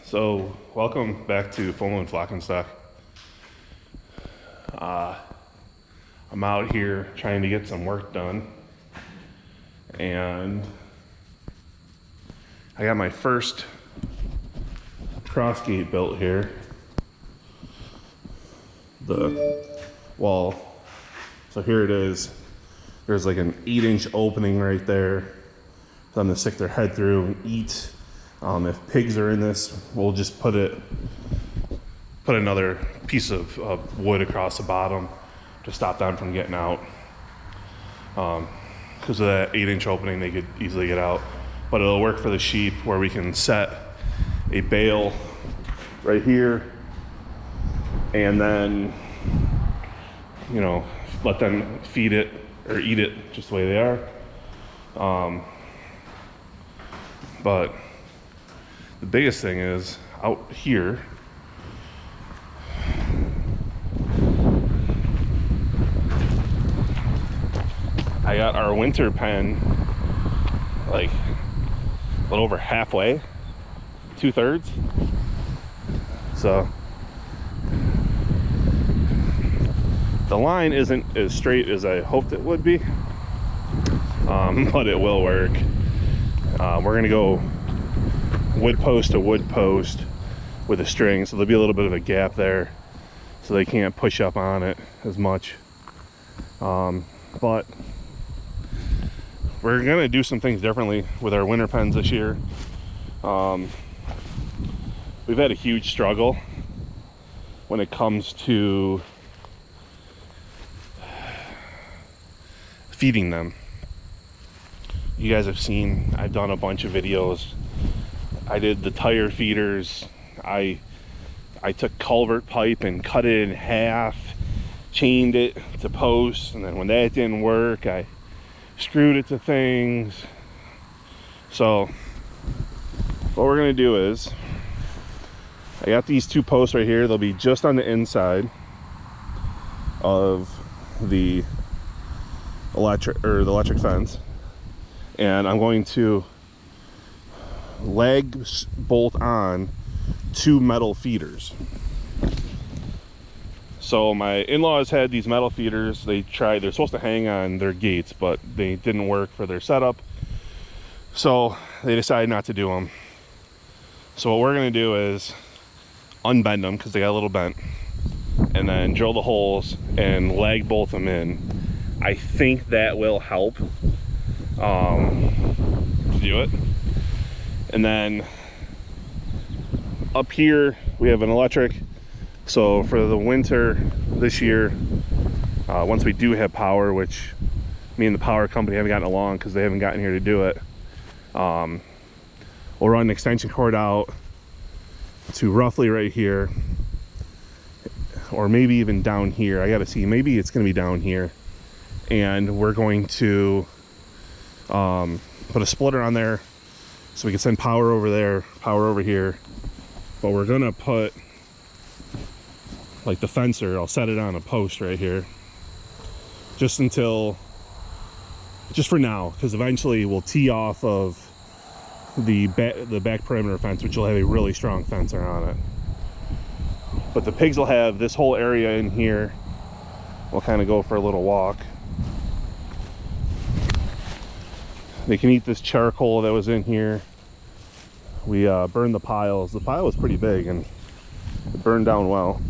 So, welcome back to FOMO and Flockenstock. I'm out here trying to get some work done, and I got my first cross gate built here. The wall. So here it is. There's like an 8-inch opening right there for them to stick their head through and eat. If pigs are in this, we'll just put another piece of wood across the bottom to stop them from getting out. Because of that 8-inch opening, they could easily get out. But it'll work for the sheep, where we can set a bale right here and then, you know, let them feed it or eat it just the way they are. But the biggest thing is out here, I got our winter pen like a little over halfway, 2/3. So the line isn't as straight as I hoped it would be, but it will work. We're gonna go wood post to wood post with a string, so there'll be a little bit of a gap there so they can't push up on it as much. But we're gonna do some things differently with our winter pens this year. We've had a huge struggle when it comes to feeding them. You guys have seen, I've done a bunch of videos. I did the tire feeders. I took culvert pipe and cut it in half, chained it to posts, and then when that didn't work, I screwed it to things. So what we're gonna do is, I got these two posts right here. They'll be just on the inside of the electric fence, and I'm going to leg bolt on 2 metal feeders. So my in-laws had these metal feeders. They're supposed to hang on their gates, but they didn't work for their setup, so they decided not to do them. So what we're gonna do is unbend them, because they got a little bent, and then drill the holes and leg bolt them in. I think that will help to do it. And then up here we have an electric. So for the winter this year, once we do have power, which me and the power company haven't gotten along because they haven't gotten here to do it, we'll run an extension cord out to roughly right here, or maybe even down here. I gotta see, maybe it's gonna be down here, and we're going to put a splitter on there so we can send power over there, power over here. But we're gonna put like the fencer, I'll set it on a post right here just for now, because eventually we'll tee off of the back perimeter fence, which will have a really strong fencer on it. But the pigs will have this whole area in here. We'll kind of go for a little walk. They can eat this charcoal that was in here. We burned the piles. The pile was pretty big and it burned down well.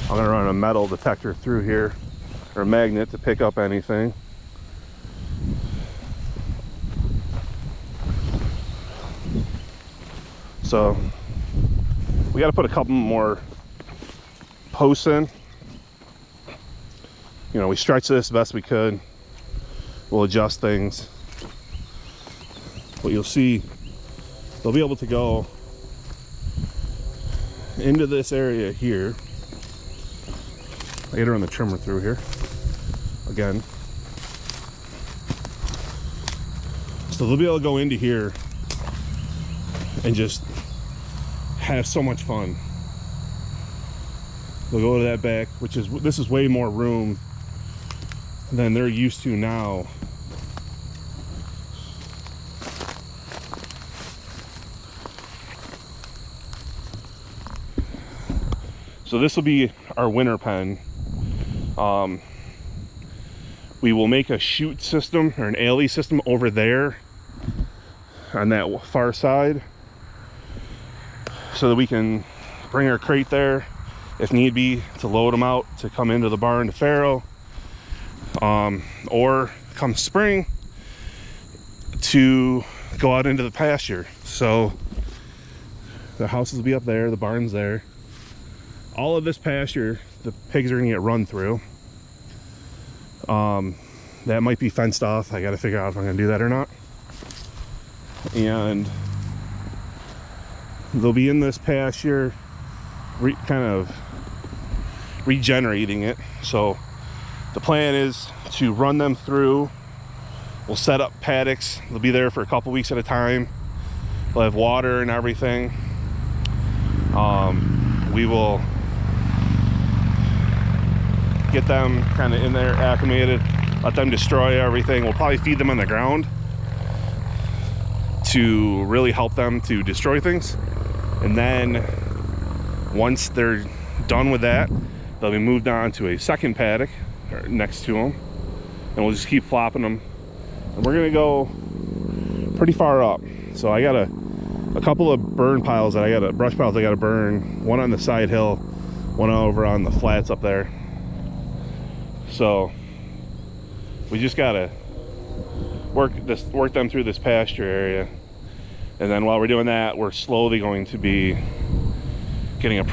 I'm gonna run a metal detector through here, or a magnet, to pick up anything. So we got to put a couple more posts in. You know, we stretched this the best we could. We'll adjust things. But you'll see they'll be able to go into this area here. I gotta run the trimmer through here again. So they'll be able to go into here and just have so much fun. They'll go to that back, this is way more room than they're used to now. So this will be our winter pen. We will make a chute system or an alley system over there on that far side, so that we can bring our crate there if need be to load them out to come into the barn to farrow, or come spring to go out into the pasture. So the houses will be up there, the barn's there. All of this pasture the pigs are gonna get run through. That might be fenced off. I got to figure out if I'm gonna do that or not. And they'll be in this pasture, kind of regenerating it. So the plan is to run them through. We'll set up paddocks. They'll be there for a couple weeks at a time. They'll have water and everything. We will get them kind of in there acclimated, let them destroy everything. We'll probably feed them on the ground to really help them to destroy things. And then once they're done with that, they'll be moved on to a second paddock next to them, and we'll just keep flopping them. And we're gonna go pretty far up. So I got a couple of burn piles that I gotta, brush piles I gotta burn, one on the side hill, one over on the flats up there. So we just gotta work them through this pasture area. And then while we're doing that, we're slowly going to be getting a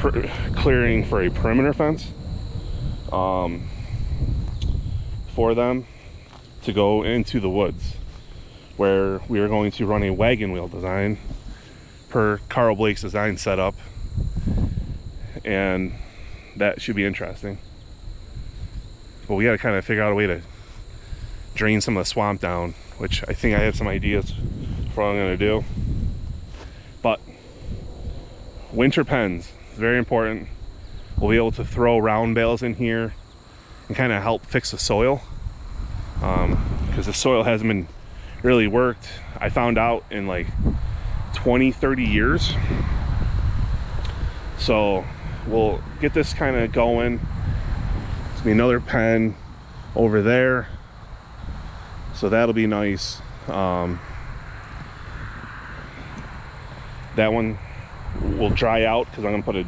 clearing for a perimeter fence for them to go into the woods, where we are going to run a wagon wheel design per Carl Blake's design setup, and that should be interesting. But we got to kind of figure out a way to drain some of the swamp down, which I think I have some ideas for what I'm going to do. But winter pens is very important. We'll be able to throw round bales in here and kind of help fix the soil, because the soil hasn't been really worked, I found out, in like 20-30 years. So we'll get this kind of going. There's be another pen over there, so that'll be nice. That one will dry out because I'm going to put a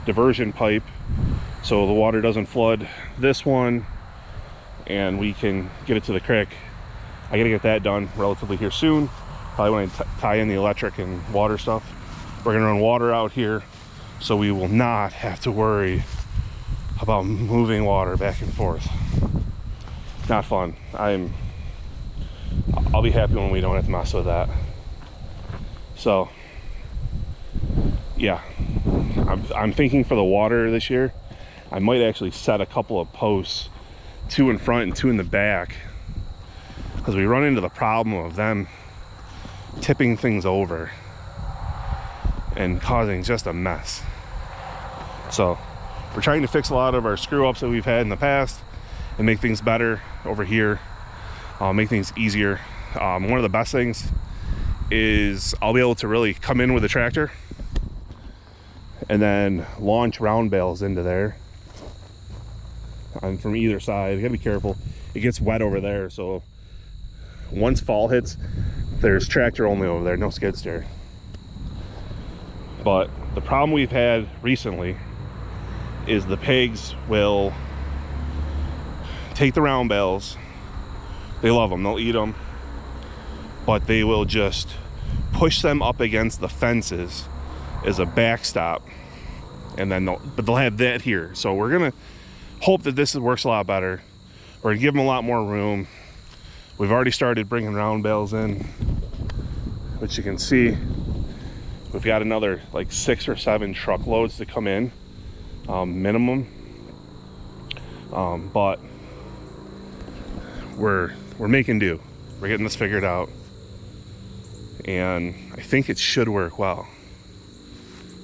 diversion pipe so the water doesn't flood this one, and we can get it to the creek. I gotta get that done relatively here soon, probably when I tie in the electric and water stuff. We're gonna run water out here, so we will not have to worry about moving water back and forth. Not fun. I'll be happy when we don't have to mess with that. So yeah, I'm thinking for the water this year, I might actually set a couple of posts, 2 in front and 2 in the back, because we run into the problem of them tipping things over and causing just a mess. So we're trying to fix a lot of our screw ups that we've had in the past and make things better over here, make things easier. One of the best things is I'll be able to really come in with the tractor and then launch round bales into there, and from either side. You gotta be careful, it gets wet over there, so once fall hits, there's tractor only over there, no skid steer. But the problem we've had recently is the pigs will take the round bales, they love them, they'll eat them, but they will just push them up against the fences as a backstop, and then they'll have that here. So we're gonna hope that this works a lot better. We're gonna give them a lot more room. We've already started bringing round bales in, which you can see we've got another like 6 or 7 truckloads to come in, minimum. But we're making do. We're getting this figured out, and I think it should work well.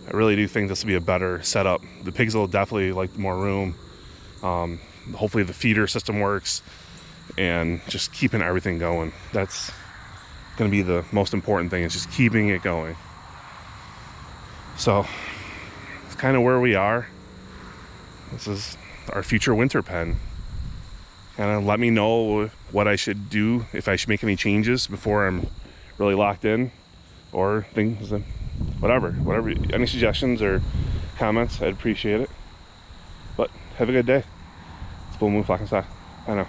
I really do think this will be a better setup. The pigs will definitely like more room. Hopefully the feeder system works, and just keeping everything going. That's gonna be the most important thing, is just keeping it going. So it's kind of where we are. this is our future winter pen. Kind of let me know what I should do, if I should make any changes before I'm really locked in, or things, whatever, any suggestions or comments, I'd appreciate it. But have a good day. It's full moon, flock and stock. I know.